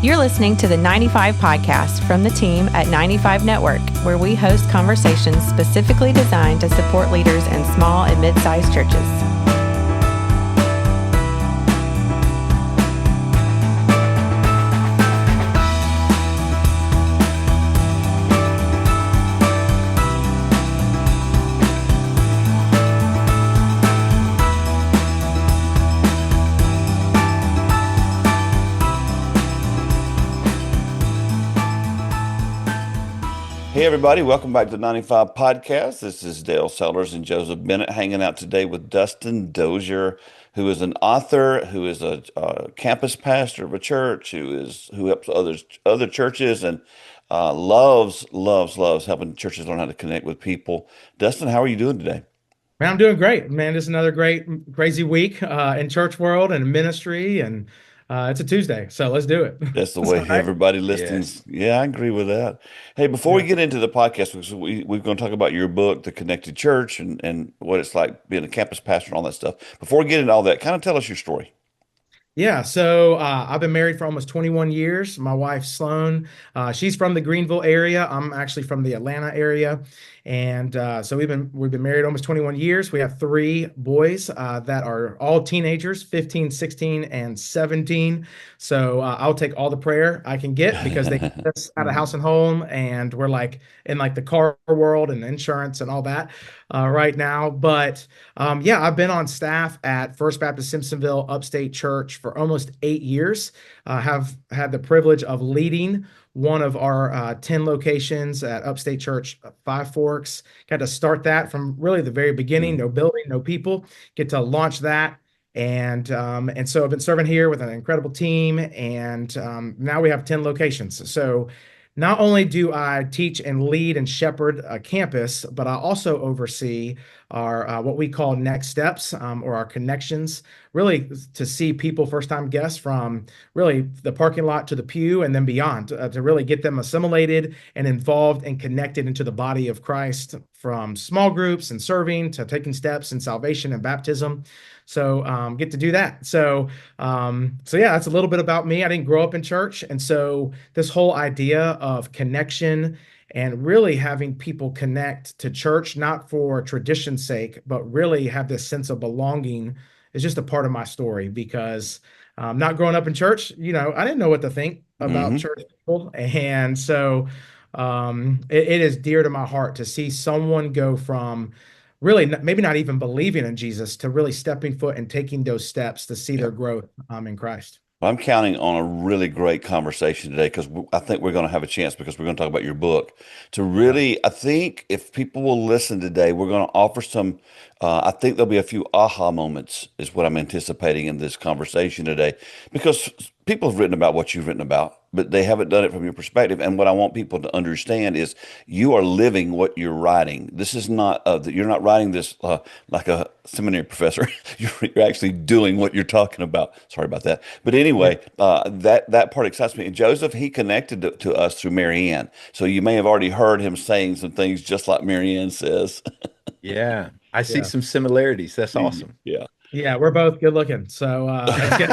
You're listening to the 95 podcast from the team at 95 Network, where we host conversations specifically designed to support leaders in small and mid-sized churches. Hey everybody, welcome back to the 95 podcast. This is Dale Sellers and Joseph Bennett hanging out today with Dustin Dozier, who is an author, who is a campus pastor of a church, who helps other churches and loves helping churches learn how to connect with people. Dustin, how are you doing today? Man, I'm doing great, man. Just another great, crazy week in church world and ministry, and it's a Tuesday, so let's do it. That's the That's way all right. everybody Yeah. listens. Yeah, I agree with that. Hey, before we Yeah. get into the podcast, because we're going to talk about your book, The Connected Church, and what it's like being a campus pastor and all that stuff. Before we get into all that, kind of tell us your story. Yeah, so I've been married for almost 21 years. My wife, Sloan, she's from the Greenville area. I'm actually from the Atlanta area. And so we've been married almost 21 years. We have three boys that are all teenagers, 15, 16, and 17. So I'll take all the prayer I can get because they keep us out of house and home, and we're like in like the car world and insurance and all that right now. But yeah, I've been on staff at First Baptist Simpsonville Upstate Church for almost 8 years. Have had the privilege of leading one of our 10 locations at Upstate Church, Five Forks. Got to start that from really the very beginning. No building, no people. Get to launch that. And so I've been serving here with an incredible team, and now we have 10 locations. So not only do I teach and lead and shepherd a campus, but I also oversee our what we call next steps, or our connections, really to see people, first time guests, from really the parking lot to the pew and then beyond, to really get them assimilated and involved and connected into the body of Christ, from small groups and serving to taking steps in salvation and baptism. So get to do that. So yeah, that's a little bit about me. I didn't grow up in church, and so this whole idea of connection and really having people connect to church, not for tradition's sake, but really have this sense of belonging, is just a part of my story. Because not growing up in church, I didn't know what to think about Hmm. church people, and so it is dear to my heart to see someone go from really maybe not even believing in Jesus to really stepping foot and taking those steps to see Yeah. their growth in Christ. Well, I'm counting on a really great conversation today because I think we're going to have a chance because we're going to talk about your book to Yeah. really, I think if people will listen today, we're going to offer some, I think there'll be a few aha moments is what I'm anticipating in this conversation today because people have written about what you've written about, but they haven't done it from your perspective. And what I want people to understand is you are living what you're writing. This is not, you're not writing this like a seminary professor. You're actually doing what you're talking about. Sorry about that. But Yeah. anyway, that part excites me. And Joseph, he connected to us through Mary Ann. So you may have already heard him saying some things just like Mary Ann says. Yeah. I see Yeah. some similarities. That's awesome. Yeah. Yeah, we're both good looking. So that's good.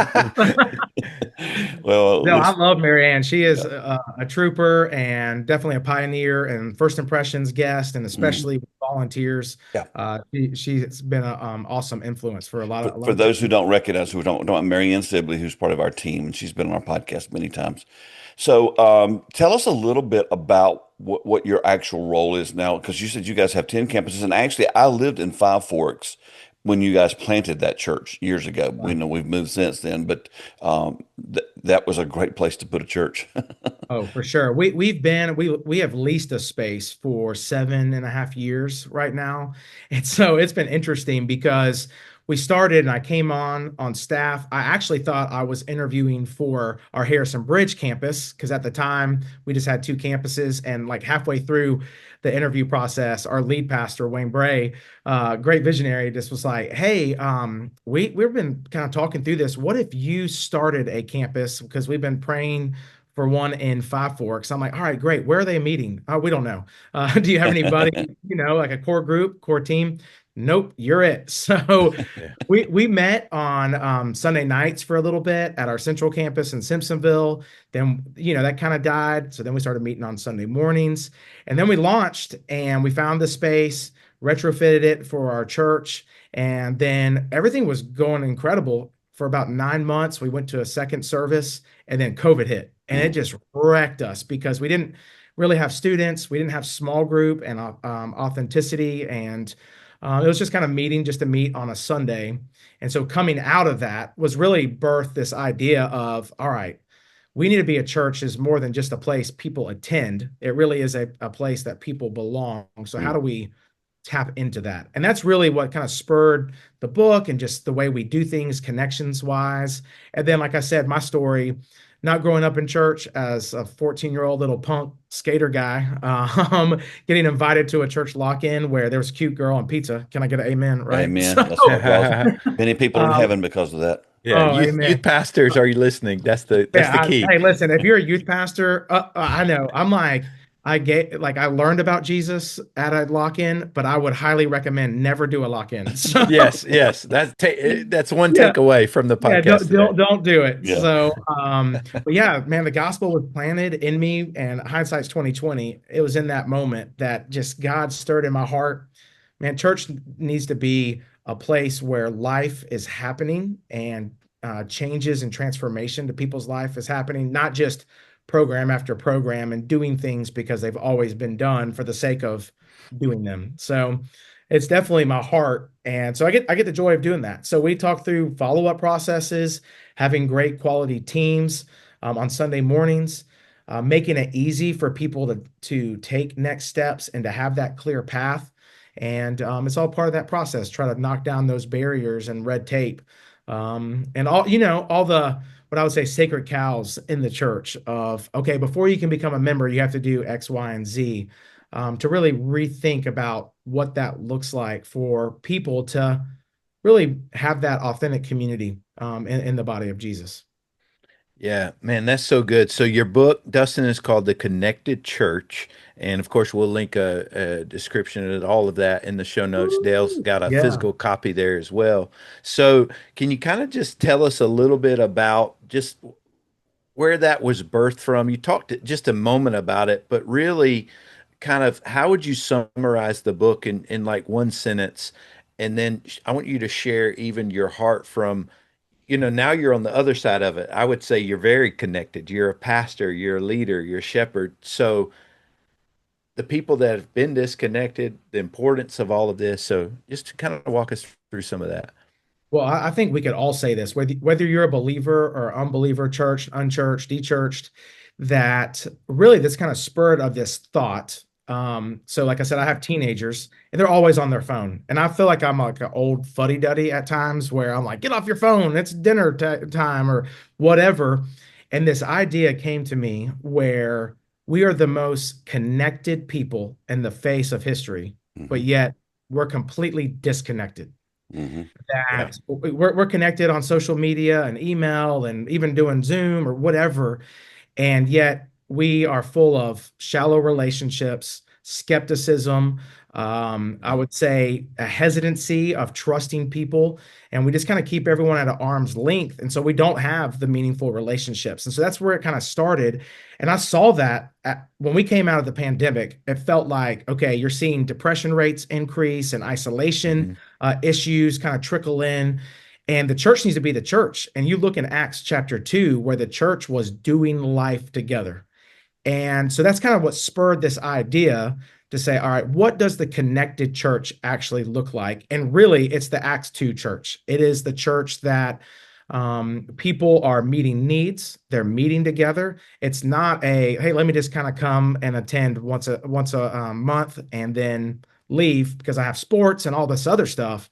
Well, at No, I least, love Mary Ann. She is yeah. a trooper and definitely a pioneer and first impressions guest, and Mhm. especially with volunteers. Yeah. She's been an awesome influence for a lot For of those who churches. don't recognize, who don't know, Mary Ann Sibley, who's part of our team, and she's been on our podcast many times. So, tell us a little bit about what your actual role is now, because you said you guys have 10 campuses, and actually, I lived in Five Forks when you guys planted that church years ago. We know we've moved since then, but that was a great place to put a church. Oh, for sure. We have leased a space for 7.5 years right now. And so it's been interesting because we started and I came on staff. I actually thought I was interviewing for our Harrison Bridge campus because at the time we just had two campuses, and like halfway through the interview process, our lead pastor, Wayne Bray, great visionary, just was like, "Hey, we've been kind of talking through this. What if you started a campus? Because we've been praying for one in Five Forks." I'm like, all right, great. Where are they meeting? Oh, we don't know. Do you have anybody, like a core group, core team? nope, you're it. So Yeah. we met on Sunday nights for a little bit at our central campus in Simpsonville. Then, that kind of died. So then we started meeting on Sunday mornings. And then we launched and we found the space, retrofitted it for our church. And then everything was going incredible for about 9 months. We went to a second service and then COVID hit. And it Mm. just wrecked us because we didn't really have students. We didn't have small group and authenticity. And it was just kind of meeting just to meet on a Sunday. And so coming out of that was really birthed this idea of, all right, we need to be a church is more than just a place people attend. It really is a place that people belong. So how Mm. do we tap into that? And that's really what kind of spurred the book and just the way we do things connections wise. And then, like I said, my story, not growing up in church as a 14-year-old little punk skater guy, getting invited to a church lock-in where there was a cute girl and pizza. Can I get an amen? Right. Amen. So, That's what draws many people in um, heaven because of that. Yeah, oh, youth amen. pastors, are you listening? That's the Yeah, key. hey, listen, if you're a youth pastor, I know. I learned about Jesus at a lock-in, but I would highly recommend never do a lock-in. So Yes. That's one yeah, takeaway from the yeah, podcast today. don't do it. Yeah. So, but yeah, man, the gospel was planted in me, and hindsight's 2020. It was in that moment that just God stirred in my heart. Man, church needs to be a place where life is happening and changes and transformation to people's life is happening, not just program after program and doing things because they've always been done for the sake of doing them. So it's definitely my heart. And so I get the joy of doing that. So we talk through follow-up processes, having great quality teams on Sunday mornings, making it easy for people to take next steps and to have that clear path. And it's all part of that process, try to knock down those barriers and red tape. And all the, what I would say, sacred cows in the church of, okay, before you can become a member, you have to do X, Y, and Z, to really rethink about what that looks like for people to really have that authentic community in the body of Jesus. Yeah, man, that's so good. So your book, Dustin, is called The Connected Church. And of course, we'll link a description of all of that in the show notes. Dale's Woo! got a Yeah. physical copy there as well. So can you kind of just tell us a little bit about just where that was birthed from? You talked just a moment about it, but really kind of how would you summarize the book in like one sentence? And then I want you to share even your heart from, now you're on the other side of it. I would say you're very connected. You're a pastor, you're a leader, you're a shepherd. So the people that have been disconnected, the importance of all of this. So just to kind of walk us through some of that. Well, I think we could all say this, whether you're a believer or unbeliever, church, unchurched, dechurched, that really this kind of spurred of this thought. So like I said, I have teenagers and they're always on their phone. And I feel like I'm like an old fuddy-duddy at times where I'm like, get off your phone, it's dinner time or whatever. And this idea came to me where we are the most connected people in the face of history, but Hmm. yet we're completely disconnected. Hmm. Yeah. That we're connected on social media and email and even doing Zoom or whatever. And yet we are full of shallow relationships, skepticism, I would say a hesitancy of trusting people. And we just kind of keep everyone at an arm's length. And so we don't have the meaningful relationships. And so that's where it kind of started. And I saw that when we came out of the pandemic, it felt like, okay, you're seeing depression rates increase and isolation Mhm. issues kind of trickle in. And the church needs to be the church. And you look in Acts chapter 2, where the church was doing life together. And so that's kind of what spurred this idea to say, all right, what does the connected church actually look like? And really, it's the Acts 2 church. It is the church that people are meeting needs. They're meeting together. It's not a, hey, let me just kind of come and attend once a month and then leave because I have sports and all this other stuff.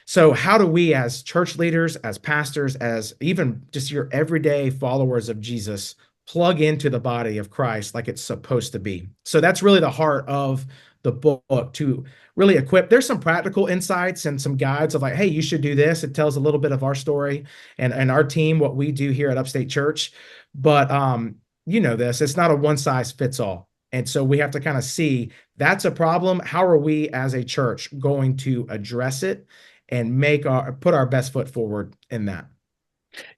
So how do we as church leaders, as pastors, as even just your everyday followers of Jesus plug into the body of Christ like it's supposed to be? So that's really the heart of the book, to really equip. There's some practical insights and some guides of like, hey, you should do this. It tells a little bit of our story and our team, what we do here at Upstate Church. But you know this, it's not a one size fits all. And so we have to kind of see that's a problem. How are we as a church going to address it and put our best foot forward in that?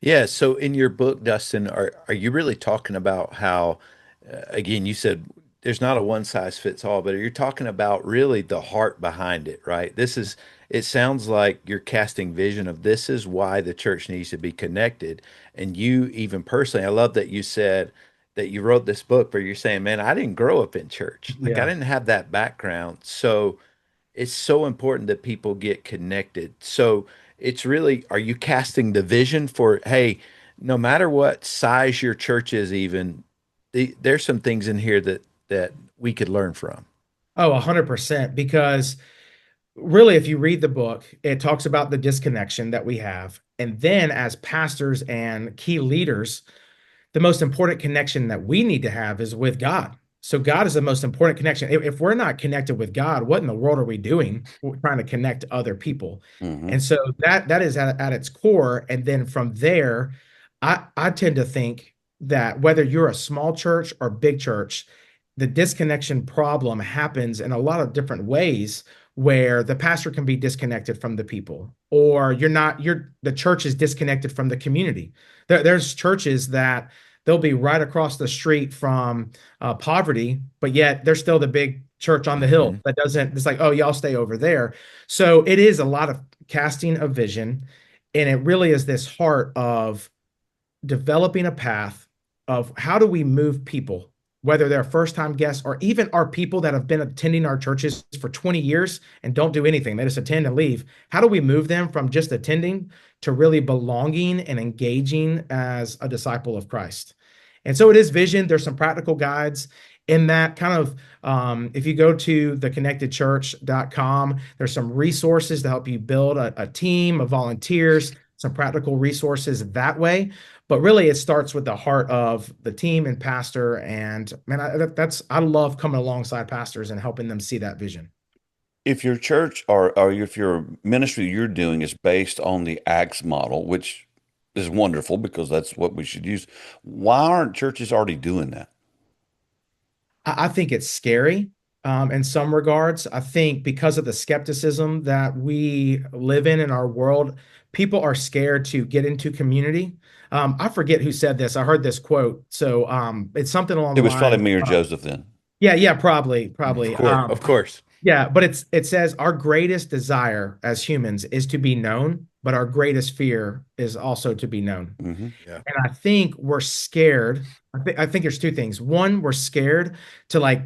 Yeah. So in your book, Dustin, are you really talking about how, again, you said there's not a one size fits all, but you're talking about really the heart behind it, right? It sounds like you're casting vision of this is why the church needs to be connected. And you, even personally, I love that you said that you wrote this book where you're saying, man, I didn't grow up in church. Like I Yeah. didn't have that background. So it's so important that people get connected. So it's really, are you casting the vision for, hey, no matter what size your church is, even there's some things in here that we could learn from. Oh, 100%. Because really, if you read the book, it talks about the disconnection that we have. And then as pastors and key leaders, the most important connection that we need to have is with God. So God is the most important connection. If we're not connected with God, what in the world are we doing? We're trying to connect to other people. Hmm. And so that is at its core. And then from there, I tend to think that whether you're a small church or big church, the disconnection problem happens in a lot of different ways where the pastor can be disconnected from the people, or the church is disconnected from the community. There's churches that they'll be right across the street from poverty, but yet they're still the big church on the hill Mhm. that doesn't, it's like, oh, y'all stay over there. So it is a lot of casting of vision. And it really is this heart of developing a path of how do we move people, whether they're first time guests or even our people that have been attending our churches for 20 years and don't do anything. They just attend and leave. How do we move them from just attending to really belonging and engaging as a disciple of Christ? And so it is vision. There's some practical guides in that kind of, if you go to theconnectedchurch.com, there's some resources to help you build a team of volunteers, some practical resources that way. But really, it starts with the heart of the team and pastor. And man, I love coming alongside pastors and helping them see that vision. If your church or if your ministry you're doing is based on the Acts model, which is wonderful because that's what we should use, why aren't churches already doing that? I think it's scary in some regards. I think because of the skepticism that we live in our world, people are scared to get into community. I forget who said this. I heard this quote. So it's something along It the was probably lines. me or Joseph then. Yeah, probably, Of probably. course, of course. Yeah, but it says our greatest desire as humans is to be known, but our greatest fear is also to be known. Hmm. Yeah. And I think we're scared. I think there's two things. One, we're scared to like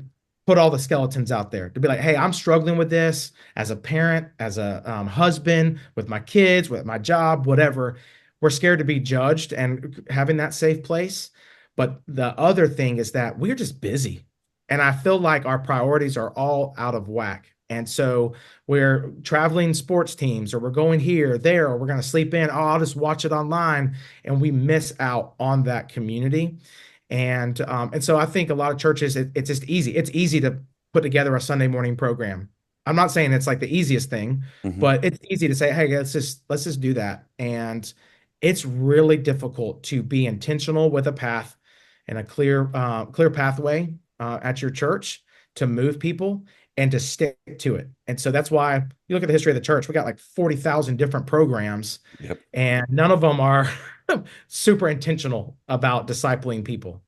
put all the skeletons out there to be like, hey, I'm struggling with this as a parent, as a husband, with my kids, with my job, whatever. We're scared to be judged and having that safe place. But the other thing is that we're just busy. And I feel like our priorities are all out of whack. And so we're traveling sports teams, or we're going here, there, or we're going to sleep in. Oh, I'll just watch it online, and we miss out on that community. And so I think a lot of churches, it's just easy. It's easy to put together a Sunday morning program. I'm not saying it's like the easiest thing, Hmm. but it's easy to say, hey, let's just do that. And it's really difficult to be intentional with a path and a clear pathway at your church to move people and to stick to it. And so that's why you look at the history of the church, we got like 40,000 different programs, Yep. and none of them are super intentional about discipling people.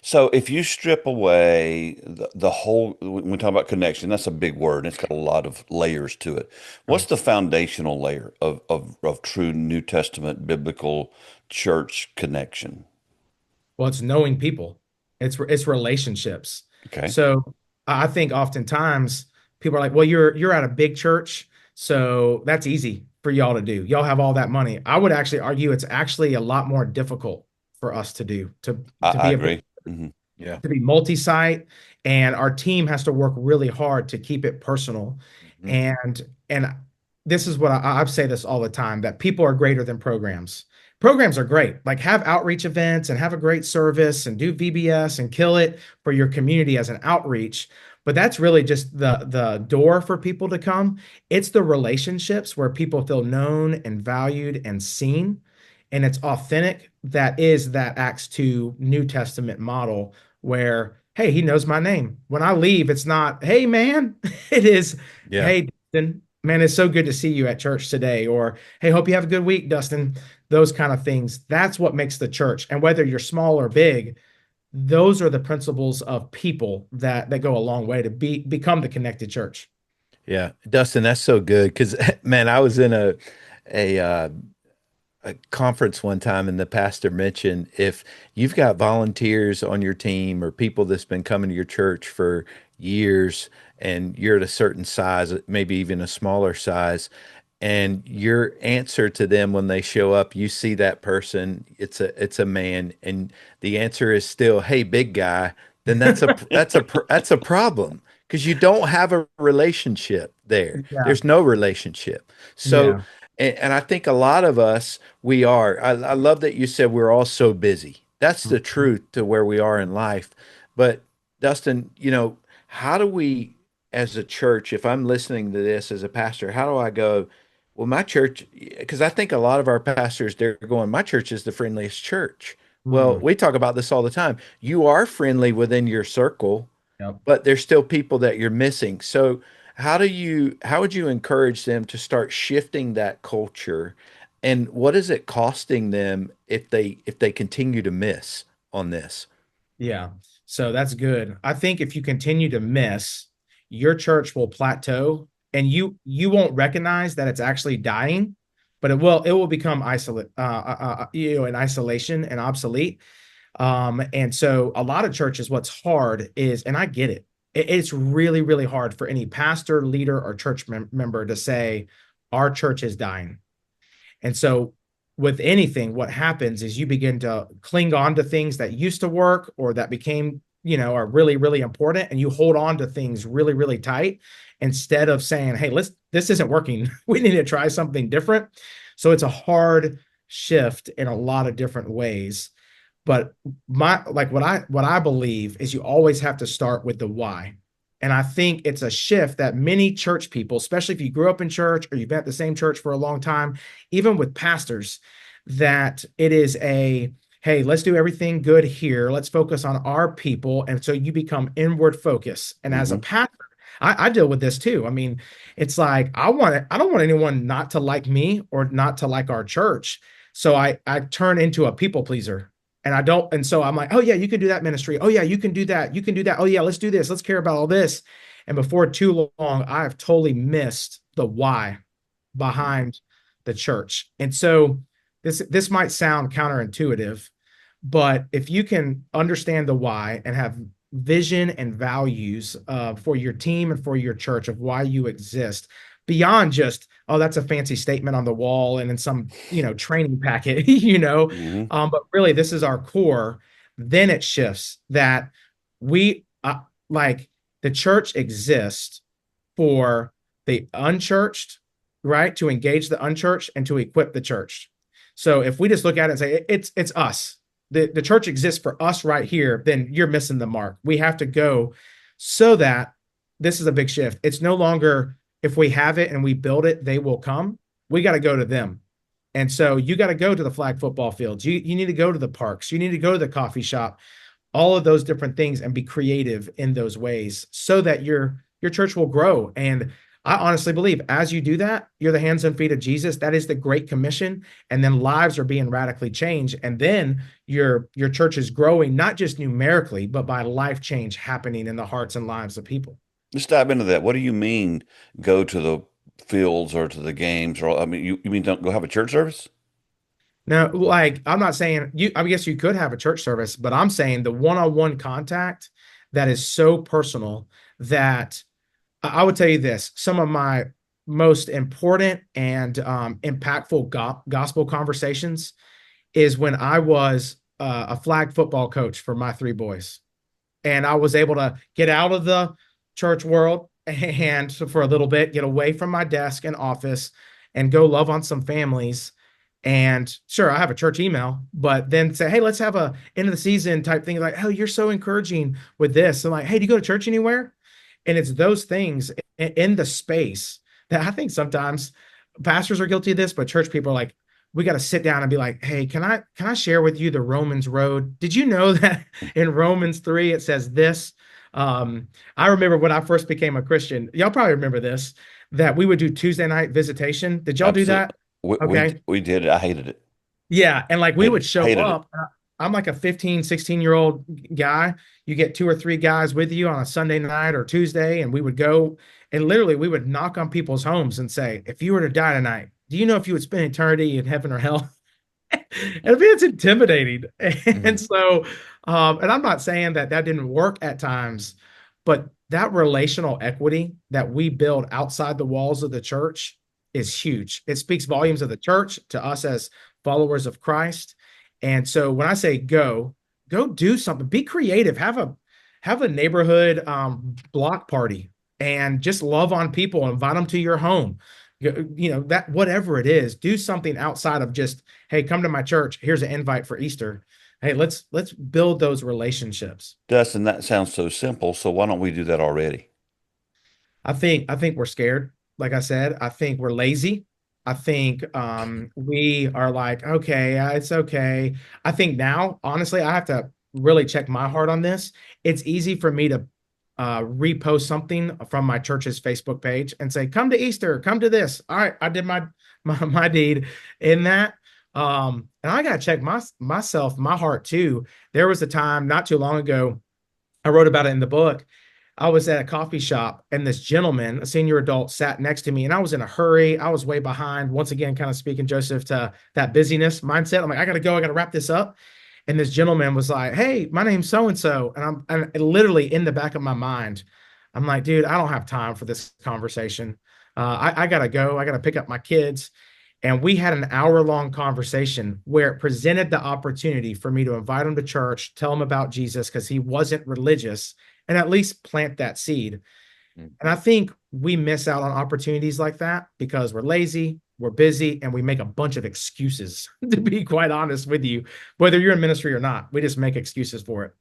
So if you strip away the whole, when we talk about connection, that's a big word and it's got a lot of layers to it. What's Right. the foundational layer of true New Testament biblical church connection? Well, it's knowing people. It's relationships. Okay. So I think oftentimes people are like, well, you're at a big church, so that's easy for y'all to do. Y'all have all that money. I would actually argue it's actually a lot more difficult for us to do to I be a big agree. Hmm. Yeah. to be multi-site, and our team has to work really hard to keep it personal. Mhm. And this is what I've say this all the time, that people are greater than programs. Programs are great. Like, have outreach events and have a great service and do VBS and kill it for your community as an outreach. But that's really just the door for people to come. It's the relationships where people feel known and valued and seen. And it's authentic. That is that Acts 2 New Testament model where hey, he knows my name. When I leave, it's not, hey, man. It is, Yeah. hey, Dustin, man, it's so good to see you at church today. Or, hey, hope you have a good week, Dustin. Those kind of things. That's what makes the church. And whether you're small or big, those are the principles of people that go a long way to become the connected church. Yeah. Dustin, that's so good. Because, man, I was in a a conference one time and the pastor mentioned if you've got volunteers on your team or people that's been coming to your church for years and you're at a certain size, maybe even a smaller size, and your answer to them when they show up, you see that person, it's a man, and the answer is still, "Hey, big guy," then that's a problem because you don't have a relationship there. Yeah. There's no relationship. So, Yeah. and I think a lot of us, we are. I love that you said we're all so busy. That's the truth to where we are in life. But Dustin, how do we, as a church, if I'm listening to this as a pastor, how do I go, well, my church, because I think a lot of our pastors, they're going, my church is the friendliest church. Well, Mm. we talk about this all the time. You are friendly within your circle, Yep. but there's still people that you're missing. So how would you encourage them to start shifting that culture? And what is it costing them if they continue to miss on this? Yeah. So that's good. I think if you continue to miss, your church will plateau and you won't recognize that it's actually dying, but it will become in isolation and obsolete. And so a lot of churches, what's hard is, and I get it, it's really, really hard for any pastor, leader, or church member to say, our church is dying. And so with anything, what happens is you begin to cling on to things that used to work or that became, are really, really important. And you hold on to things really, really tight instead of saying, hey, this isn't working. We need to try something different. So it's a hard shift in a lot of different ways. But what I believe is you always have to start with the why. And I think it's a shift that many church people, especially if you grew up in church or you've been at the same church for a long time, even with pastors, that it is hey, let's do everything good here. Let's focus on our people. And so you become inward focus. And as a Hmm. pastor, I deal with this too. I mean, it's like I don't want anyone not to like me or not to like our church. So I turn into a people pleaser. And I don't, and so I'm like, oh yeah, you can do that ministry. Oh yeah, you can do that. You can do that. Oh yeah, let's do this. Let's care about all this. And before too long, I have totally missed the why behind the church. And so this might sound counterintuitive, but if you can understand the why and have vision and values for your team and for your church of why you exist, beyond just, oh, that's a fancy statement on the wall and in some, training packet, Hmm. but really this is our core, then it shifts that we like the church exists for the unchurched, right? To engage the unchurched and to equip the church. So if we just look at it and say it's us, the church exists for us right here, then you're missing the mark. We have to go so that this is a big shift. It's no longer if we have it and we build it, they will come. We got to go to them. And so you got to go to the flag football fields. You need to go to the parks. You need to go to the coffee shop, all of those different things and be creative in those ways so that your church will grow. And I honestly believe as you do that, you're the hands and feet of Jesus. That is the Great Commission. And then lives are being radically changed. And then your church is growing, not just numerically, but by life change happening in the hearts and lives of people. Let's dive into that. What do you mean go to the fields or to the games? Or I mean, you mean don't go have a church service? Now, like, I'm not saying I guess you could have a church service, but I'm saying the one-on-one contact that is so personal that I would tell you this, some of my most important and impactful gospel conversations is when I was a flag football coach for my three boys. And I was able to get out of the church world and for a little bit, get away from my desk and office and go love on some families. And sure, I have a church email, but then say, hey, let's have a end of the season type thing. Like, oh, you're so encouraging with this. And like, hey, do you go to church anywhere? And it's those things in the space that I think sometimes pastors are guilty of this, but church people are like, we got to sit down and be like, hey, can I share with you the Romans road? Did you know that in Romans 3 it says this? I remember when I first became a Christian, y'all probably remember this, that we would do Tuesday night visitation. Did y'all do Absolutely. that? We Okay. we did it. I hated it. Yeah, and like we would Hated show hated it. up. I'm like a 15, 16-year-old guy. You get 2 or 3 guys with you on a Sunday night or Tuesday, and we would go and literally we would knock on people's homes and say, if you were to die tonight, do you know if you would spend eternity in heaven or hell? And I mean, it's intimidating. Mhm. And so, and I'm not saying that that didn't work at times, but that relational equity that we build outside the walls of the church is huge. It speaks volumes of the church to us as followers of Christ. And so when I say go do something, be creative, have a neighborhood block party and just love on people, invite them to your home. That whatever it is, do something outside of just, hey, come to my church. Here's an invite for Easter. Hey, let's build those relationships. Dustin, that sounds so simple. So why don't we do that already? I think we're scared. Like I said, I think we're lazy. I think we are like, okay, it's okay. I think now, honestly, I have to really check my heart on this. It's easy for me to repost something from my church's Facebook page and say, "Come to Easter, come to this." All right, I did my deed in that. And I gotta check myself, my heart too. There was a time not too long ago, I wrote about it in the book. I was at a coffee shop and this gentleman, a senior adult, sat next to me and I was in a hurry. I was way behind. Once again, kind of speaking, Joseph, to that busyness mindset. I'm like, I got to go. I got to wrap this up. And this gentleman was like, hey, my name's so and so. And literally in the back of my mind, I'm like, dude, I don't have time for this conversation. I got to go. I got to pick up my kids. And we had an hour-long conversation where it presented the opportunity for me to invite him to church, tell him about Jesus because he wasn't religious, and at least plant that seed. And I think we miss out on opportunities like that because we're lazy, we're busy, and we make a bunch of excuses, to be quite honest with you. Whether you're in ministry or not, we just make excuses for it.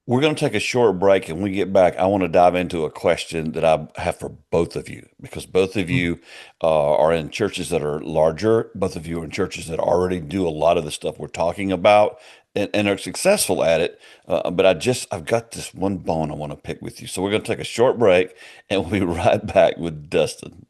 We're going to take a short break, and when we get back, I want to dive into a question that I have for both of you because both of Mm. you are in churches that are larger. Both of you are in churches that already do a lot of the stuff we're talking about and are successful at it. But I've got this one bone I want to pick with you. So we're going to take a short break, and we'll be right back with Dustin.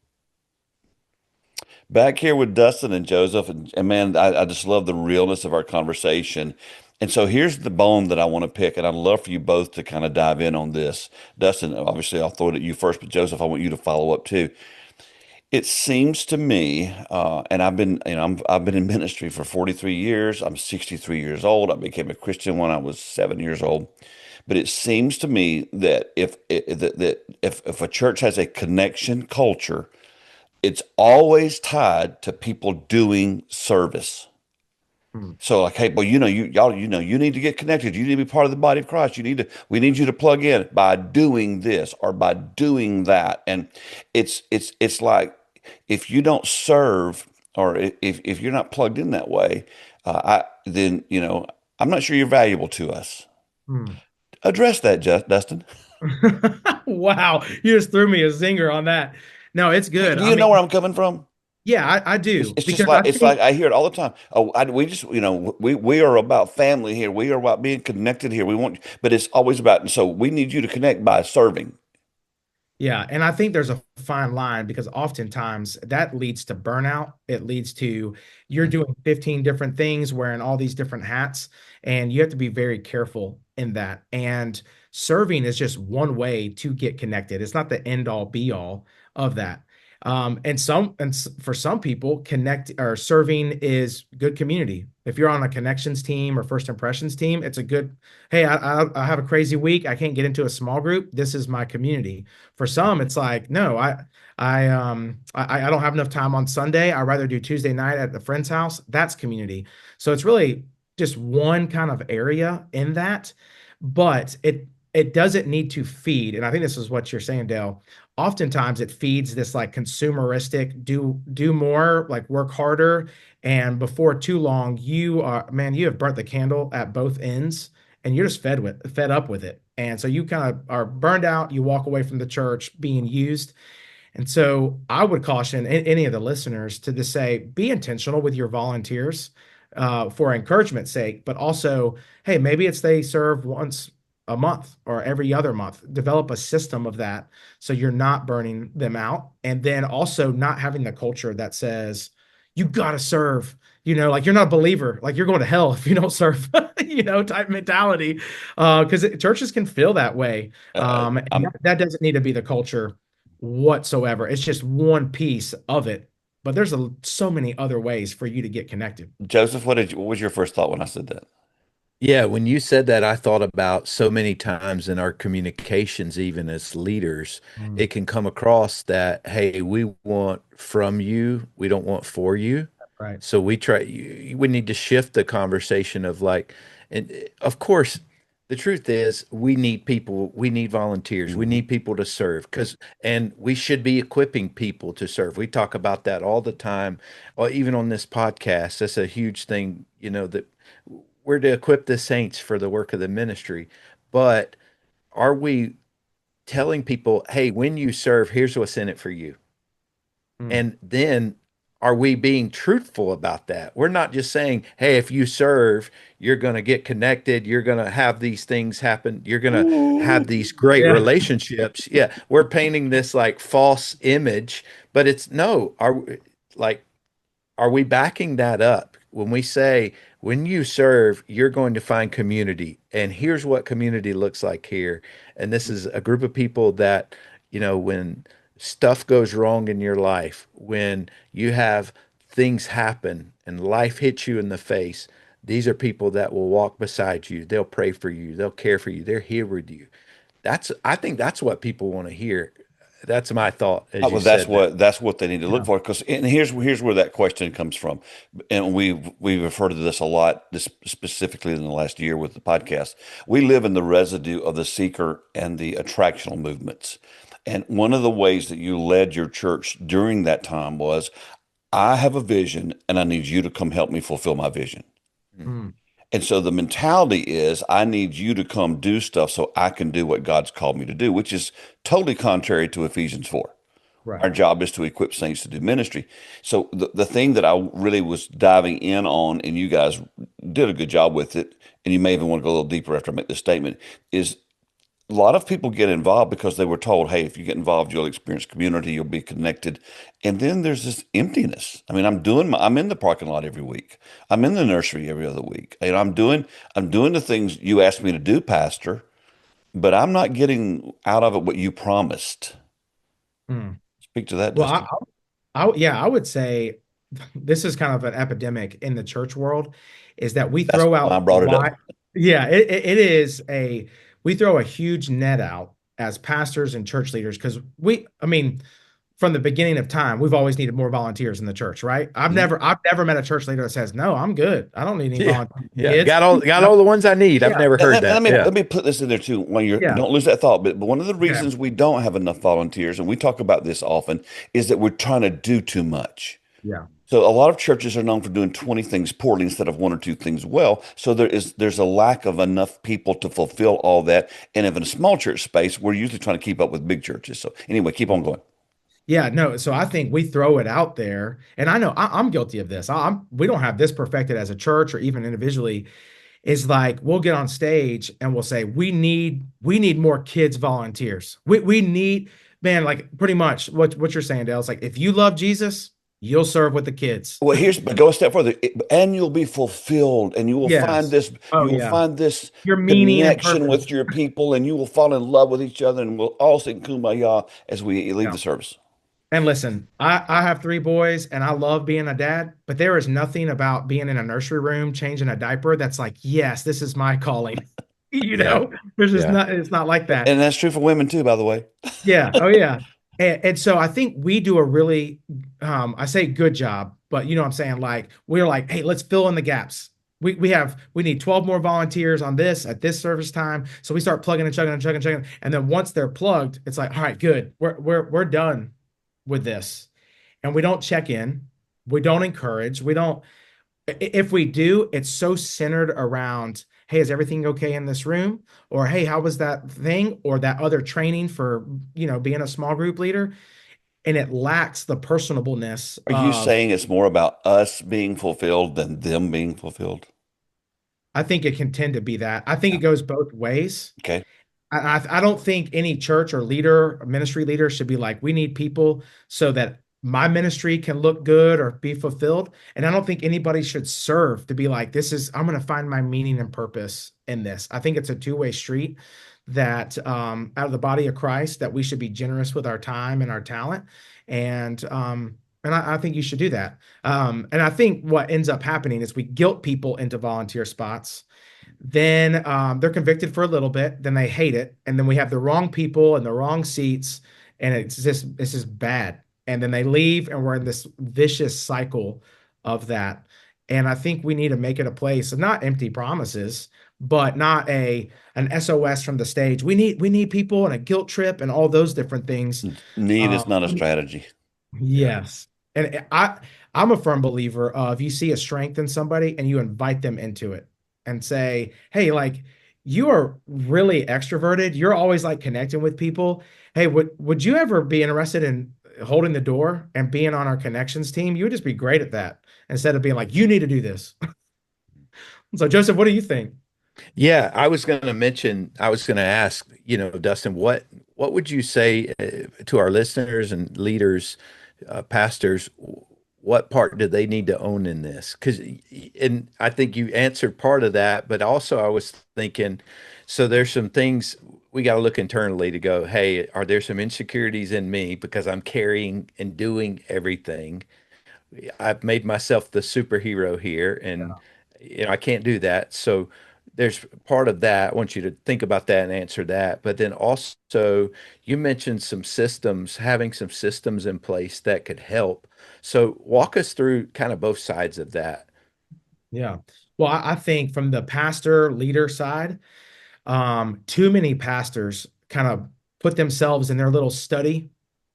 Back here with Dustin and Joseph, and man, I just love the realness of our conversation. And so here's the bone that I want to pick, and I'd love for you both to kind of dive in on this. Dustin, obviously, I'll throw it at you first, but Joseph, I want you to follow up too. It seems to me, and I've been in ministry for 43 years. I'm 63 years old. I became a Christian when I was 7 years old. But it seems to me that if a church has a connection culture, it's always tied to people doing service. Mm. So like, hey, well, you need to get connected. You need to be part of the body of Christ. We need you to plug in by doing this or by doing that. And it's like if you don't serve or if you're not plugged in that way, then I'm not sure you're valuable to us. Mm. Address that, Dustin. Wow, you just threw me a zinger on that. No, it's good. Do I you know where mean, I'm coming from? yeah, I It's, do it's just because like I it's think like I hear it all the time. Oh, we just we are about family here. We are about being connected here. We want, but it's always about. And so we need you to connect by serving. Yeah, and I think there's a fine line because oftentimes that leads to burnout. It leads to you're doing 15 different things, wearing all these different hats, and you have to be very careful in that. And serving is just one way to get connected. It's not the end all be all of that. For some people, connect or serving is good community. If you're on a connections team or first impressions team, it's a good, hey, I have a crazy week. I can't get into a small group. This is my community. For some, it's like, no, I don't have enough time on Sunday. I'd rather do Tuesday night at a friend's house. That's community. So it's really just one kind of area in that, but it doesn't need to feed. And I think this is what you're saying, Dale. Oftentimes it feeds this like consumeristic, do more, like work harder. And before too long, you have burnt the candle at both ends and you're just fed up with it. And so you kind of are burned out. You walk away from the church being used. And so I would caution any of the listeners to just say, be intentional with your volunteers for encouragement's sake, but also, hey, maybe it's they serve once a month or every other month. Develop a system of that so you're not burning them out. And then also not having the culture that says, you got to serve, like you're not a believer, like you're going to hell if you don't serve, type mentality. Because churches can feel that way. And I'm that doesn't need to be the culture whatsoever. It's just one piece of it. But there's so many other ways for you to get connected. Joseph. What was your first thought when I said that? Yeah, when you said that, I thought about so many times in our communications, even as leaders, Mm, it can come across that, hey, we want from you, we don't want for you. right. So we need to shift the conversation of like, and of course, the truth is we need people, we need volunteers, we Mhm. need people to serve and we should be equipping people to serve. We talk about that all the time, or even on this podcast. That's a huge thing, that we're to equip the saints for the work of the ministry. But are we telling people, hey, when you serve, here's what's in it for you? Mm, And then are we being truthful about that? We're not just saying, hey, if you serve, you're going to get connected, you're going to have these things happen, you're going to have Ooh. these great yeah. relationships. Yeah, we're painting this like false image, but it's no, like are we backing that up when we say, when you serve, you're going to find community? And here's what community looks like here. And this is a group of people that, when stuff goes wrong in your life, when you have things happen and life hits you in the face, these are people that will walk beside you. They'll pray for you. They'll care for you. They're here with you. I think that's what people want to hear. That's my thought as you Well, that's said that. what they need to look Yeah. for. Because and here's where that question comes from, and we've referred to this a lot, this specifically in the last year with the podcast. We live in the residue of the seeker and the attractional movements, and one of the ways that you led your church during that time was, I have a vision, and I need you to come help me fulfill my vision. Mm, And so the mentality is, I need you to come do stuff so I can do what God's called me to do, which is totally contrary to Ephesians 4. Our right. job is to equip saints to do ministry. So the thing that I really was diving in on, and you guys did a good job with it, and you may even want to go a little deeper after I make this statement, is a lot of people get involved because they were told, hey, if you get involved, you'll experience community, you'll be connected. And then there's this emptiness. I mean, I'm in the parking lot every week. I'm in the nursery every other week. And I'm doing the things you asked me to do, Pastor, but I'm not getting out of it what you promised. Mm. Speak to that, Well, Dustin. yeah, I would say this is kind of an epidemic in the church world, is that we That's throw why I out brought it up. why. Yeah, it is we throw a huge net out as pastors and church leaders because I mean, from the beginning of time, we've always needed more volunteers in the church, right? Mhm. I've never met a church leader that says, no, I'm good. I don't need any Yeah. volunteers. Yeah. Kids. Got all the ones I need. I've Yeah, never And heard let that. me Yeah. let me put this in there too. When you yeah. don't lose that thought, but one of the Okay. reasons we don't have enough volunteers, and we talk about this often, is that we're trying to do too much. Yeah. So a lot of churches are known for doing 20 things poorly instead of one or two things well. So there's a lack of enough people to fulfill all that. And if in a small church space, we're usually trying to keep up with big churches. So anyway, keep on going. Yeah, no. So I think we throw it out there, and I know I'm guilty of this. We don't have this perfected as a church or even individually. Is like we'll get on stage and we'll say we need more kids volunteers. We need, man, like pretty much what you're saying, Dale. It's like if you love Jesus, you'll serve with the kids. Well, but go a step further, and you'll be fulfilled, and Yes. Oh you will yeah. find this Your meaning and connection purpose. with your people, and you will fall in love with each other, and we'll all sing Kumbaya as we leave Yeah. the service. And listen, I have three boys and I love being a dad, but there is nothing about being in a nursery room changing a diaper that's like, yes, this is my calling. Yeah. There's just Yeah. not, it's not like that. And that's true for women too, by the way. Yeah. Oh yeah. And so I think we do a really, I say good job, but you know what I'm saying? Like, we're like, hey, let's fill in the gaps. We need 12 more volunteers on this at this service time. So we start plugging and chugging and chugging and chugging. And then once they're plugged, it's like, all right, good. We're done with this. And we don't check in. We don't encourage. We don't, if we do, it's so centered around, hey, is everything okay in this room? Or hey, how was that thing or that other training for, being a small group leader? and it lacks the personableness Are you of, saying it's more about us being fulfilled than them being fulfilled? I think it can tend to be that. I think it Yeah. goes both ways. Okay. I don't think any church or leader, or ministry leader should be like, we need people so that my ministry can look good or be fulfilled. And I don't think anybody should serve to be like, I'm going to find my meaning and purpose in this. I think it's a two-way street that out of the body of Christ, that we should be generous with our time and our talent. And I think you should do that. And I think what ends up happening is we guilt people into volunteer spots, then they're convicted for a little bit, then they hate it, and then we have the wrong people in the wrong seats, and it's just bad. And then they leave, and we're in this vicious cycle of that. And I think we need to make it a place of not empty promises, but not an SOS from the stage. We need people and a guilt trip and all those different things. Need Uh, is not a strategy. Yeah. yes. And I'm a firm believer of, you see a strength in somebody and you invite them into it and say, hey, like, you are really extroverted. You're always like connecting with people. Hey, would you ever be interested in holding the door and being on our connections team? You would just be great at that, instead of being like, you need to do this. So Joseph, what do you think? Yeah, I was going to ask, Dustin, what would you say to our listeners and leaders, pastors, what part do they need to own in this? And I think you answered part of that, but also I was thinking, so there's some things we got to look internally to go, hey, are there some insecurities in me because I'm carrying and doing everything? I've made myself the superhero here, and I can't do that. So there's part of that. I want you to think about that and answer that. But then also, you mentioned some systems, having some systems in place that could help. So walk us through kind of both sides of that. Yeah. Well, I think from the pastor leader side, too many pastors kind of put themselves in their little study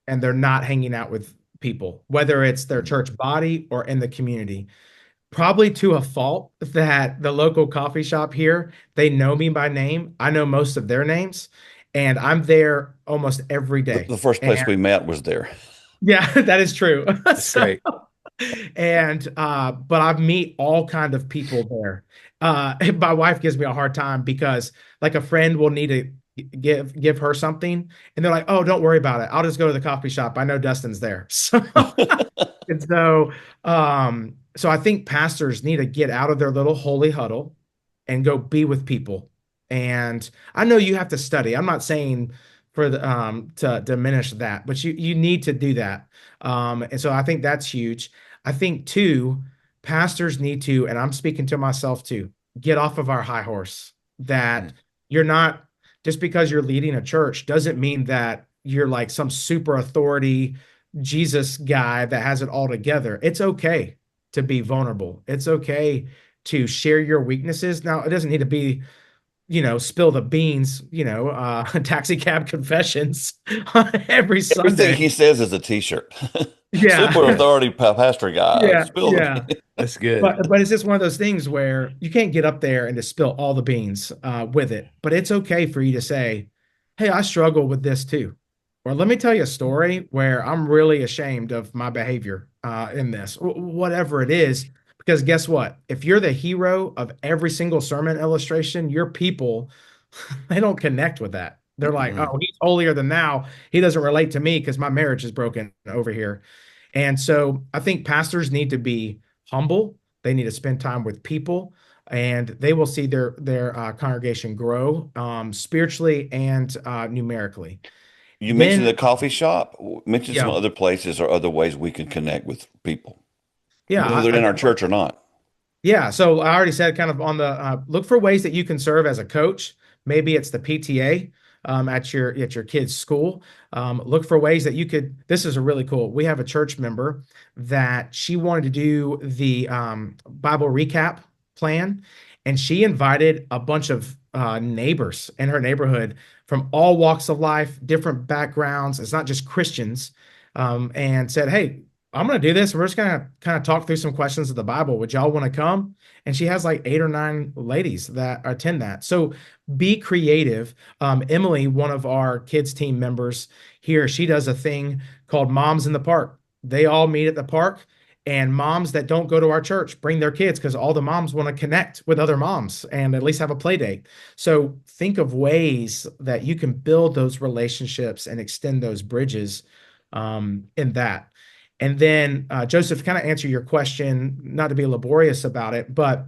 and they're not hanging out with people, whether it's their church body or in the community. Probably to a fault that the local coffee shop here, they know me by name. I know most of their names, and I'm there almost every The, day. the first And place we met was there. yeah, that is true. That's So, great. and but I meet all kind of people there. My wife gives me a hard time because like a friend will need to give her something, and they're like, "Oh, don't worry about it. I'll just go to the coffee shop. I know Dustin's there." So and so I think pastors need to get out of their little holy huddle and go be with people. And I know you have to study. I'm not saying for the to diminish that, but you need to do that. And so I think that's huge. I think too, pastors need to, and I'm speaking to myself too, get off of our high horse. That you're not, just because you're leading a church doesn't mean that you're like some super authority Jesus guy that has it all together. It's okay to be vulnerable. It's okay to share your weaknesses. Now, it doesn't need to be, spill the beans, taxi cab confessions every Everything Sunday. he says is a t-shirt. Yeah. Super authority pastor guy. Yeah. Spill the Yeah. beans. That's good. But it's just one of those things where you can't get up there and just spill all the beans with it. But it's okay for you to say, "Hey, I struggle with this too," or "Let me tell you a story where I'm really ashamed of my behavior in this," whatever it is. Because guess what? If you're the hero of every single sermon illustration, your people, they don't connect with that. They're like, Mhm. "Oh, he's holier than thou. He doesn't relate to me because my marriage is broken over here." And so I think pastors need to be humble. They need to spend time with people, and they will see their congregation grow spiritually and numerically. You mentioned Then, the coffee shop. Mention some yeah, other places or other ways we can connect with people, yeah, whether they're in our church or not. yeah. So I already said kind of on the look for ways that you can serve as a coach. Maybe it's the PTA at your kid's school. Look for ways that you could. This is a really cool. We have a church member that she wanted to do the Bible recap plan, and she invited a bunch of neighbors in her neighborhood from all walks of life, different backgrounds. It's not just Christians, and said, "Hey." I'm going to do this. We're just going to kind of talk through some questions of the Bible. Would y'all want to come? And she has like 8 or 9 ladies that attend that. So be creative. Emily, one of our kids team members here, she does a thing called Moms in the Park. They all meet at the park, and moms that don't go to our church bring their kids because all the moms want to connect with other moms and at least have a play date. So think of ways that you can build those relationships and extend those bridges in that. And then, Joseph, kind of answer your question, not to be laborious about it, but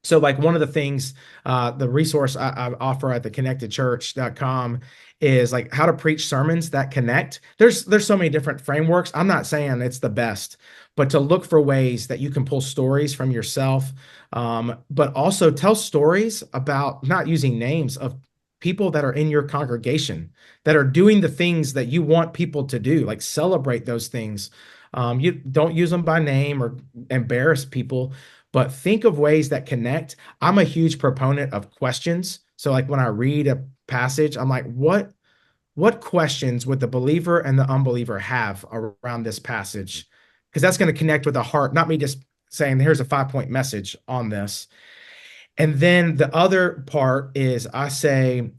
so like one of the things, the resource I offer at the connectedchurch.com is like how to preach sermons that connect. There's so many different frameworks. I'm not saying it's the best, but to look for ways that you can pull stories from yourself, but also tell stories about not using names of people that are in your congregation that are doing the things that you want people to do, like celebrate those things. You don't use them by name or embarrass people, but think of ways that connect. I'm a huge proponent of questions. So like when I read a passage, I'm like, what questions would the believer and the unbeliever have around this passage? Because that's going to connect with the heart, not me just saying, here's a 5-point message on this. And then the other part is I say,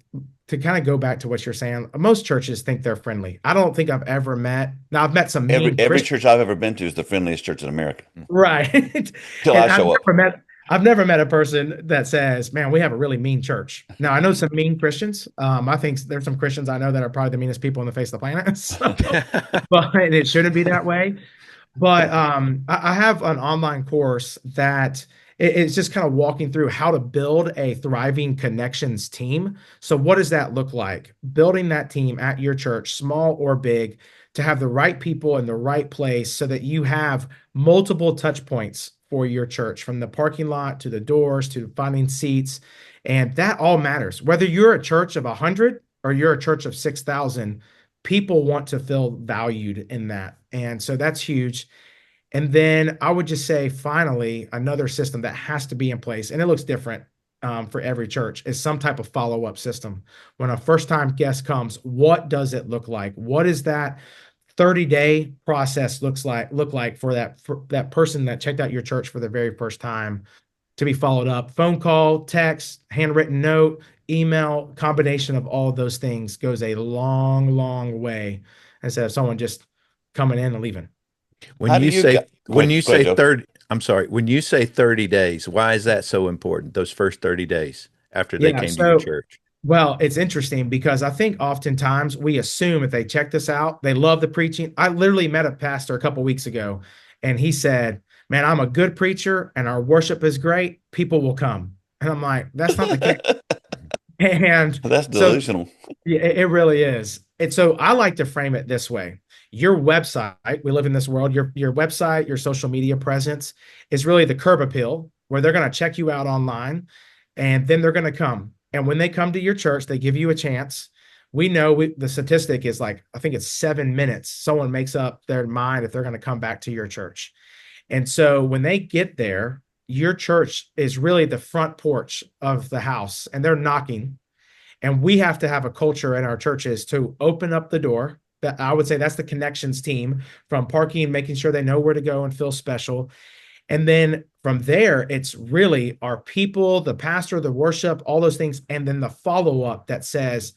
to kind of go back to what you're saying, most churches think they're friendly. I don't think I've ever met, now I've met some mean Every Christians. church I've ever been to is the friendliest church in America Right. till And I show up. I've never met a person that says, man, we have a really mean church. Now, I know some mean Christians. I think there's some Christians I know that are probably the meanest people on the face of the planet. So, but it shouldn't be that way. But I have an online course that it's just kind of walking through how to build a thriving connections team. So what does that look like? Building that team at your church, small or big, to have the right people in the right place so that you have multiple touch points for your church, from the parking lot to the doors to finding seats. And that all matters. Whether you're a church of 100 or you're a church of 6,000, people want to feel valued in that. And so that's huge. And then I would just say, finally, another system that has to be in place, and it looks different for every church, is some type of follow-up system. When a first-time guest comes, what does it look like? What is that 30-day process look like for that person that checked out your church for the very first time to be followed up? Phone call, text, handwritten note, email, combination of all of those things goes a long, long way instead of someone just coming in and leaving. When How do you you say go when you go ahead, say Joe. 30, I'm sorry, when you say 30 days, why is that so important? Those first 30 days after they Yeah. came to your So, church. well, it's interesting because I think oftentimes we assume if they check this out, they love the preaching. I literally met a pastor a couple weeks ago, and he said, man, I'm a good preacher and our worship is great. People will come. And I'm like, that's not the case. And That's so delusional. yeah, it really is. And so I like to frame it this way. Your website, we live in this world, your website, your social media presence is really the curb appeal where they're going to check you out online and then they're going to come. And when they come to your church, they give you a chance. We know the statistic is like, I think it's 7 minutes. Someone makes up their mind if they're going to come back to your church. And so when they get there, your church is really the front porch of the house and they're knocking. And we have to have a culture in our churches to open up the door. That I would say that's the connections team, from parking, making sure they know where to go and feel special. And then from there, it's really our people, the pastor, the worship, all those things. And then the follow-up that says,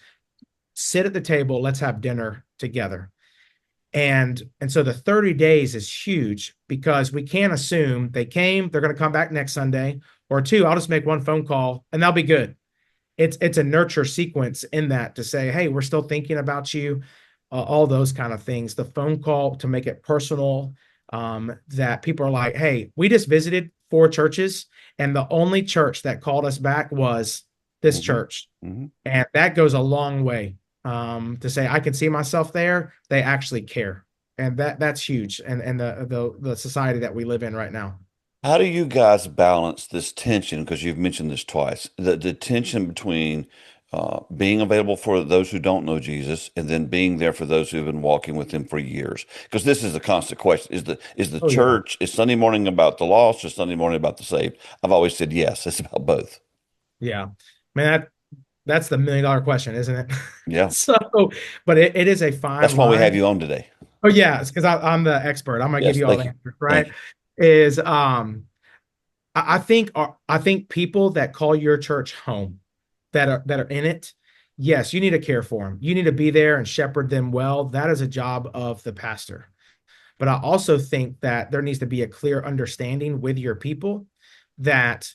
sit at the table, let's have dinner together. And so the 30 days is huge because we can't assume they came, they're going to come back next Sunday, or two, I'll just make one phone call and they'll be good. It's a nurture sequence in that to say, hey, we're still thinking about you, all those kind of things. The phone call to make it personal, that people are like, hey, we just visited 4 churches, and the only church that called us back was this hmm church. hmm And that goes a long way, to say, I can see myself there. They actually care. And that's huge. And the society that we live in right now. How do you guys balance this tension? Because you've mentioned this twice, the tension between being available for those who don't know Jesus and then being there for those who have been walking with him for years. Because this is a constant question: is the Oh, yeah. church, is Sunday morning about the lost or Sunday morning about the saved? I've always said yes, it's about both. Yeah. Man, that's the $1 million question, isn't it? Yeah, So, but it is a that's fine why we have line. you on today. Oh yeah, it's because I'm the expert. I'm gonna give Yes, you all thank the you. answers, Thank right? you. Is I think people that call your church home, that are in it, yes, you need to care for them. You need to be there and shepherd them well. That is a job of the pastor. But I also think that there needs to be a clear understanding with your people that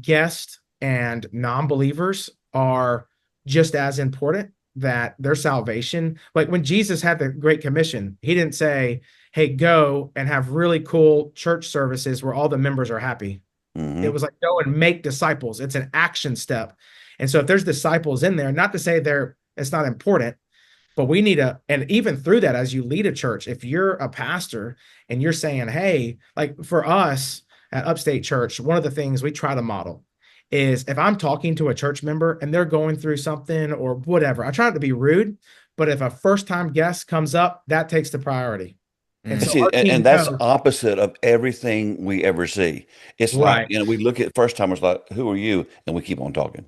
guests and non-believers are just as important, that their salvation, like when Jesus had the Great Commission, he didn't say, hey, go and have really cool church services where all the members are happy. It Hmm. was like, go and make disciples. It's an action step. And so if there's disciples in there, not to say it's not important, but we need to, and even through that, as you lead a church, if you're a pastor and you're saying, hey, like for us at Upstate Church, one of the things we try to model is if I'm talking to a church member and they're going through something or whatever, I try not to be rude, but if a first time guest comes up, that takes the priority. And And so Mm. see, our and team that's knows, opposite of everything we ever see. It's like, right. we look at first timers like, who are you? And we keep on talking.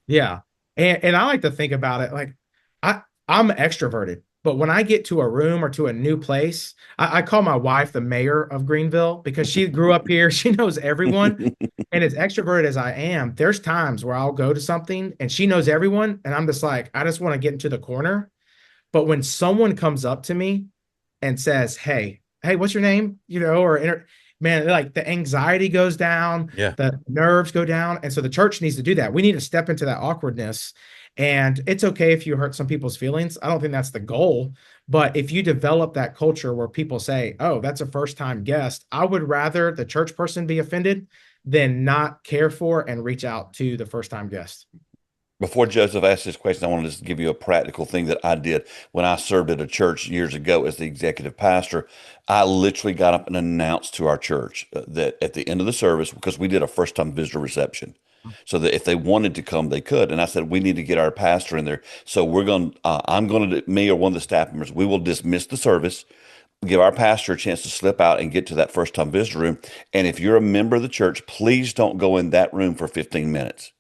Yeah. And I like to think about it like I I'm extroverted, but when I get to a room or to a new place, I call my wife the mayor of Greenville because she grew up here. She knows everyone. And as extroverted as I am, there's times where I'll go to something and she knows everyone. And I'm just like, I just want to get into the corner. But when someone comes up to me and says, hey, what's your name? Man, like the anxiety goes down, Yeah. the nerves go down. And so the church needs to do that. We need to step into that awkwardness. And it's okay if you hurt some people's feelings. I don't think that's the goal. But if you develop that culture where people say, oh, that's a first time guest, I would rather the church person be offended than not care for and reach out to the first time guest. Before Joseph asked this question, I wanted to give you a practical thing that I did when I served at a church years ago as the executive pastor. I literally got up and announced to our church that at the end of the service, because we did a first time visitor reception, so that if they wanted to come, they could. And I said, we need to get our pastor in there. So I'm going to, me or one of the staff members, we will dismiss the service, give our pastor a chance to slip out and get to that first time visitor room. And if you're a member of the church, please don't go in that room for 15 minutes.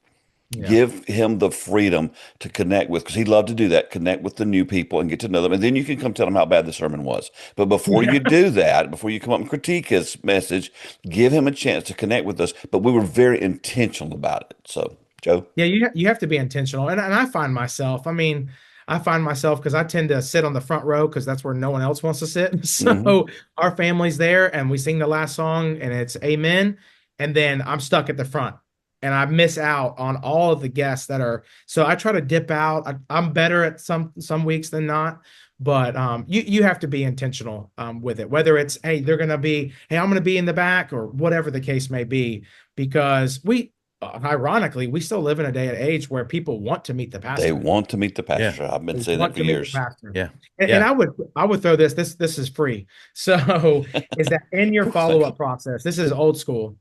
Yeah. Give him the freedom to connect with, because he loved to do that, connect with the new people and get to know them. And then you can come tell him how bad the sermon was. But before Yeah. you do that, before you come up and critique his message, give him a chance to connect with us. But we were very intentional about it. So, Joe. Yeah, you have to be intentional. And I find myself because I tend to sit on the front row because that's where no one else wants to sit. Hmm. So our family's there and we sing the last song and it's amen. And then I'm stuck at the front and I miss out on all of the guests that are. So I try to dip out. I'm better at some weeks than not. But you have to be intentional with it, whether it's, hey, I'm gonna be in the back or whatever the case may be, because ironically, we still live in a day and age where people want to meet the They pastor. want to meet the Yeah. pastor. I've been They saying that want for to meet the years. pastor. Yeah. And Yeah. I would throw this is free. So is that in your Thank you. follow-up process? This is old school,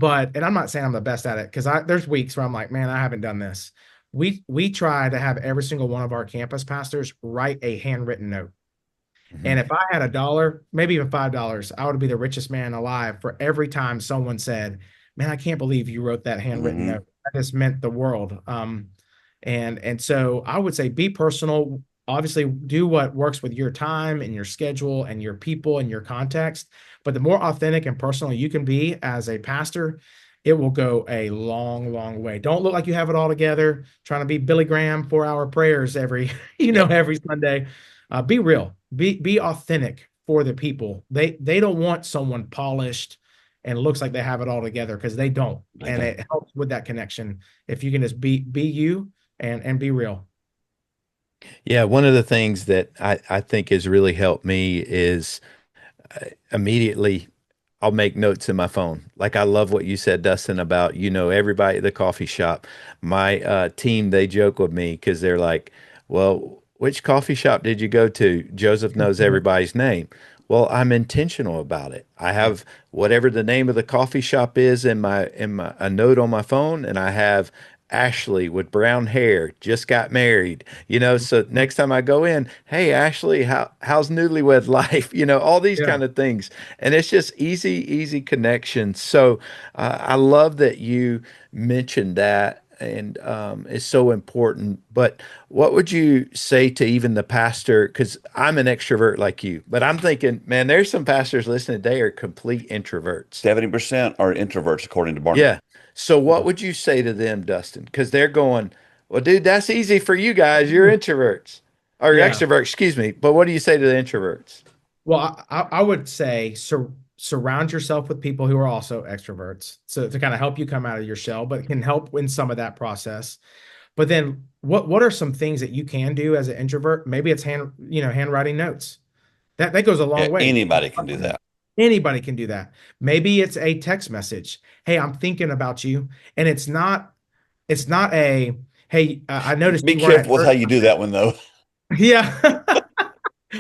and I'm not saying I'm the best at it because there's weeks where I'm like, man, I haven't done this. We try to have every single one of our campus pastors write a handwritten note. Mhm. And if I had $1, maybe even $5, I would be the richest man alive for every time someone said, "Man, I can't believe you wrote that handwritten Hmm. note. That just meant the world." And so I would say be personal. Obviously, do what works with your time and your schedule and your people and your context. But the more authentic and personal you can be as a pastor, it will go a long, long way. Don't look like you have it all together, trying to be Billy Graham 4 hour prayers every, Yep. every Sunday. Be real, be authentic for the people. They don't want someone polished and looks like they have it all together because they don't. They And don't. it helps with that connection if you can just be you and be real. Yeah. One of the things that I think has really helped me is immediately I'll make notes in my phone. Like I love what you said, Dustin, about everybody at the coffee shop. My team, they joke with me because they're like, "Well, which coffee shop did you go to?" Joseph knows everybody's name. Well, I'm intentional about it. I Yeah. have whatever the name of the coffee shop is in my a note on my phone, and I have Ashley with brown hair just got married. So next time I go in, hey Ashley, how's newlywed life? All these Yeah. kind of things, and it's just easy connection. So I love that you mentioned that and is so important. But what would you say to even the pastor? Because I'm an extrovert like you, but I'm thinking, man, there's some pastors listening today are complete introverts. 70% are introverts, according to Barna. Yeah. So what would you say to them, Dustin? Because they're going, well, dude, that's easy for you guys. You're introverts or Yeah. extroverts, excuse me. But what do you say to the introverts? Well, I would say surround yourself with people who are also extroverts, so to kind of help you come out of your shell, but can help in some of that process. But then what are some things that you can do as an introvert? Maybe it's handwriting notes. That goes a Yeah, long way. anybody can do that. Anybody can do that. Maybe it's a text message. Hey, I'm thinking about you. And it's not a, hey, I noticed Be you weren't at careful with how church you do Sunday. that one, though. Yeah,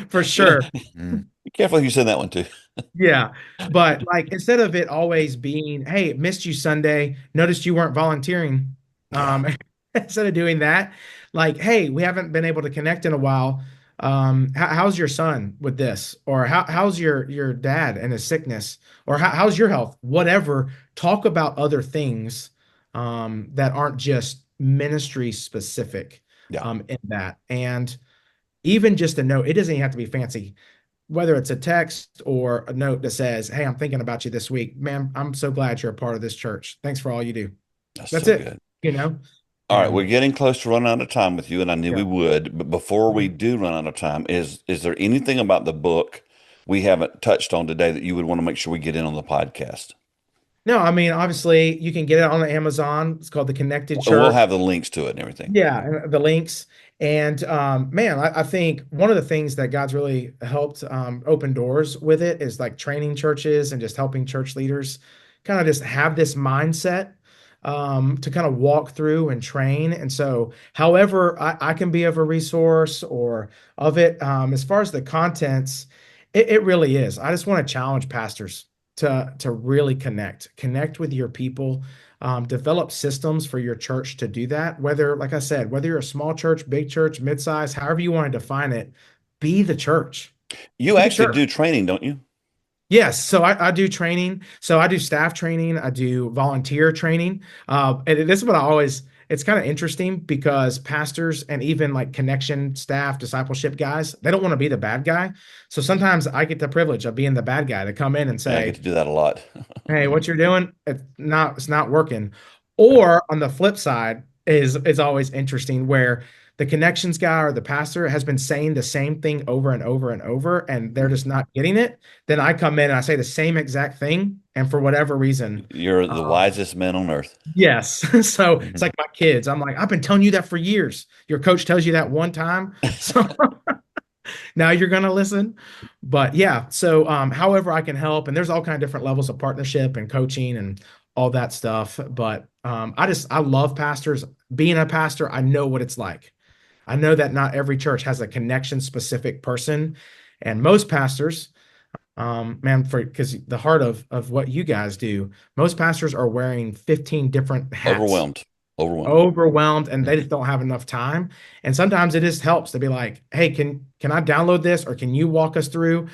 for You know, sure. Mm. be careful who you send that one to. Yeah. But like instead of it always being, hey, missed you Sunday, noticed you weren't volunteering. Yeah. Um, instead of doing that, like, hey, we haven't been able to connect in a while. How's your son with this? Or how's your dad and his sickness? Or how's your health? Whatever. Talk about other things that aren't just ministry specific Yeah. in that. And even just a note, it doesn't even have to be fancy, whether it's a text or a note that says, hey, I'm thinking about you this week. Man, I'm so glad you're a part of this church. Thanks for all you do. That's That's so it, good. you know? All right, we're And getting close to running out of time with you, and I knew we yeah. would. But before we Mhm. do run out of time, is there anything about the book we haven't touched on today that you would want to make sure we get in on the podcast? No, I mean, obviously you can get it on Amazon. It's called The Connected And we'll Church. have the links to it and everything. Yeah, and the links. And man, I think one of the things that God's really helped open doors with it is like training churches and just helping church leaders kind of just have this mindset to kind of walk through and train. And so, however, I can be of a resource or of it, as far as the contents, it really is. I just want to challenge pastors to really connect with your people, develop systems for your church to do that. Whether, like I said, whether you're a small church, big church, mid-size, however you want to define it, be the church. You Be the actually church. do training, don't you? Yes, so I do training. So I do staff training. I do volunteer training. And this is what I always, it's kind of interesting because pastors and even like connection staff, discipleship guys, they don't want to be the bad guy. So sometimes I get the privilege of being the bad guy to come in and Yeah, I get say, to do that a lot. hey, what you're doing, it's not working. Or on the flip side is always interesting where the connections guy or the pastor has been saying the same thing over and over and over, and they're just not getting it. Then I come in and I say the same exact thing, and for whatever reason, You're the um, wisest man on earth. yes. So it's Mhm. like my kids. I'm like, I've been telling you that for years. Your coach tells you that one time. So now you're going to listen. But yeah, so however I can help, and there's all kind of different levels of partnership and coaching and all that stuff. But I love pastors. Being a pastor, I know what it's like. I know that not every church has a connection specific person, and most pastors, man, for because the heart of what you guys do, most pastors are wearing 15 different hats, Overwhelmed. Overwhelmed. overwhelmed, and they just don't have enough time. And sometimes it just helps to be like, hey, can I download this, or can you walk us through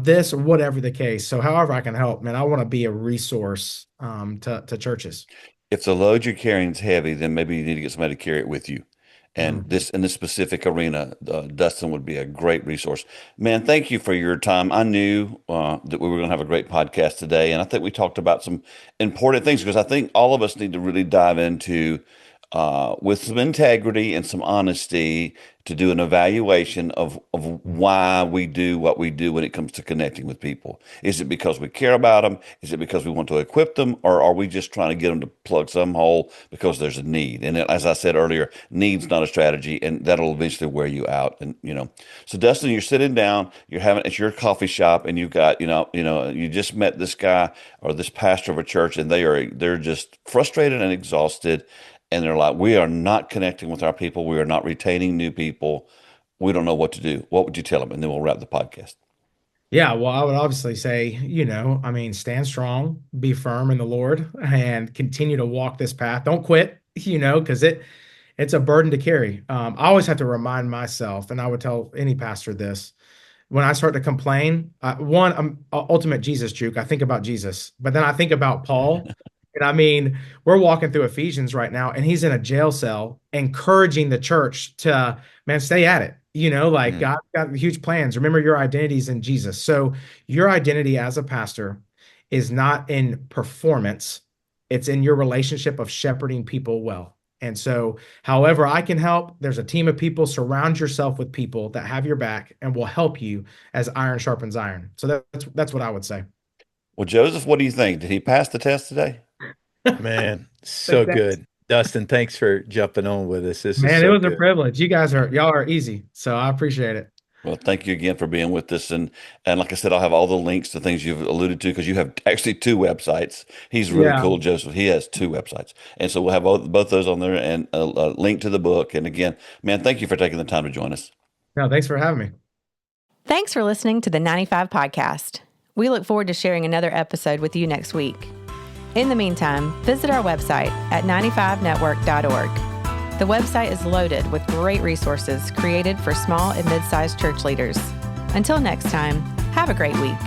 this, or whatever the case. So however I can help, man, I want to be a resource to churches. If the load you're carrying is heavy, then maybe you need to get somebody to carry it with you. And Mhm. this in this specific arena, Dustin would be a great resource. Man, thank you for your time. I knew that we were going to have a great podcast today, and I think we talked about some important things because I think all of us need to really dive into with some integrity and some honesty to do an evaluation of why we do what we do when it comes to connecting with people. Is it because we care about them? Is it because we want to equip them? Or are we just trying to get them to plug some hole because there's a need? And as I said earlier, need's not a strategy, and that'll eventually wear you out. And so Dustin, you're sitting down, you're having at your coffee shop, and you've got you just met this guy or this pastor of a church, and they're just frustrated and exhausted, and they're like, we are not connecting with our people. We are not retaining new people. We don't know what to do. What would you tell them? And then we'll wrap the podcast. Yeah, well, I would obviously say, I mean, stand strong, be firm in the Lord, and continue to walk this path. Don't quit, because it's a burden to carry. I always have to remind myself, and I would tell any pastor this, when I start to complain, one, I'm ultimate Jesus juke. I think about Jesus, but then I think about Paul And I mean, we're walking through Ephesians right now, and he's in a jail cell encouraging the church to, man, stay at it. Like Mm. God got huge plans. Remember your identities in Jesus. So your identity as a pastor is not in performance, it's in your relationship of shepherding people well. And so, however I can help, there's a team of people. Surround yourself with people that have your back and will help you as iron sharpens iron. So that's what I would say. Well, Joseph, what do you think? Did he pass the test today? Man, so Thanks. good. Dustin, thanks for jumping on with us. This is Man, it so was a good. privilege. Y'all are easy. So I appreciate it. Well, thank you again for being with us. And like I said, I'll have all the links to things you've alluded to because you have actually two websites. He's really Yeah. cool, Joseph. He has two websites. And so we'll have both those on there and a link to the book. And again, man, thank you for taking the time to join us. No, thanks for having me. Thanks for listening to the 95 Podcast. We look forward to sharing another episode with you next week. In the meantime, visit our website at 95network.org. The website is loaded with great resources created for small and mid-sized church leaders. Until next time, have a great week.